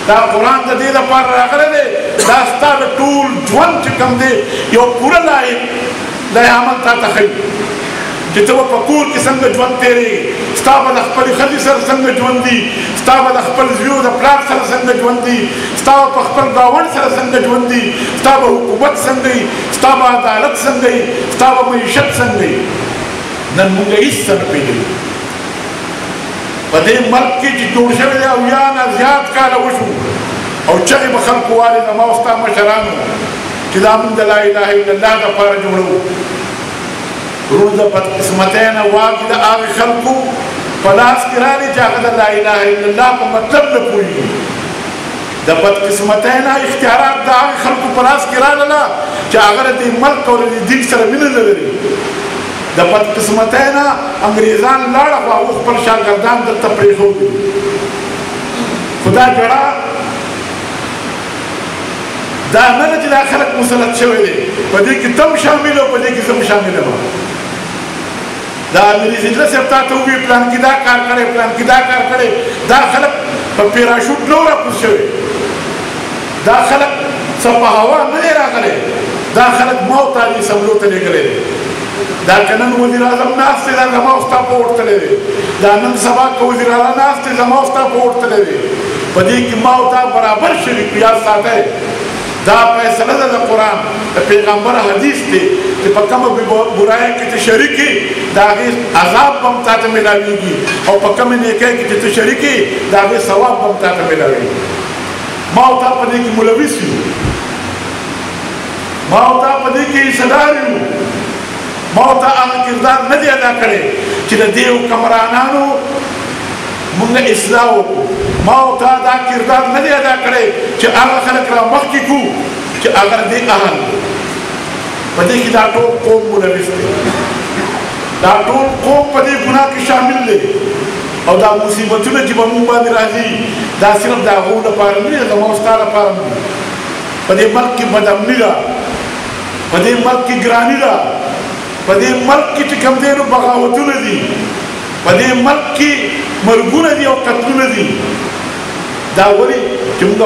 دا قرآن د دې لپاره راغلی دی دا ستا د ټول ژوند چې کوم دی یو پوره لایق عمل تا ته ښیي چې ته به په کور کې څنګه ژوند تېرېږي ستا به د خپلې ښځې سره څنګه ژوند دي ستا به د خپل زویو د پلار سره څنګه ژوند دي ستا به په خپل ګاونډ سره څنګه ژوند دي ستا به حکومت څنګه وي ستا به عدالت څنګه وي ستا به معیشت څنګه وي نن موږ هېڅ څه نه پېژنو په دې ملک کې چې جوړ شوی دی اویا نه زیات کاله وشو او چغې به خلکو والې زما او ستا مشرانو چې دا موږ د لا اله الا الله دپاره جوړوو ورور د بدقسمتۍ نه واګې د هغې خلکو په لاس کې راغلي چې هغه د لا اله الا الله په مطلب نه پوهېږي د بدقسمتۍ نه اختیارات د هغې خلکو په لاس کې راغله چې هغه د دې ملک او د دې دین سره مینه نه لري د بدقسمتۍ نه انګریزان لاړه خو هغو خپل شاګردان دلته پرېښودي خو دا جړه دا نه ده چې دا خلک مسلط شوی دی په دې کې تم شامل او په دې کې زه هم شامل یم دا امیر زجله صاحب تا ته ووایي پلان کې دا کار کړی پلان کې دا کار کړی دا خلک په پیراشوټ نه و راکوز شوي دا خلک څه په هوا نه دی راغلی دا خلک موت عالي سملو ته لېږلی دی دا که نن وزیر اعظم ناست دی دا زما او ستا په اوټ تللی دی دا نن سبا که وزیر اعلی ناست دی زما او ستا په اوټ تللی دی په دې کې ما او تا برابر شریک یاد ساتئ دا فیصله ده د قرآن د پیغمبر حدیث دی چې په کومه برایه کې ته شریک یې د هغې عذاب به هم تا ته میلاویږي او په کومې نیکۍ کې چې ته شریک یې د هغې ثواب به هم تا ته میلاویږي ما او تا په دې کې ملوث یو ما او تا په دې کې حصهدار یو ما او تا هغه کردار نه دی ادا کړی چې د دې حکمرانانو موږ اصلاح وکړو ما او تا دا کردار نه دی ادا کړی چې هغه خلک را مخکې کړو چې هغه د دې اهل په دې کې دا ټول قوم ملوث دی دا ټول قوم په دې ګناه کې شامل دی او دا مصیبتونه چې به موږ باندې راځي دا صرف د هغو لپاره نه دی زما او ستا لپاره نه دي په دې ملک کې بدامني ده په دې ملک کې ګراني ده په دې ملک کې چې کوم دی نو بغاوتونه دي په دې ملک کې مرګونه دي او قتلونه دي دا ولې چې موږ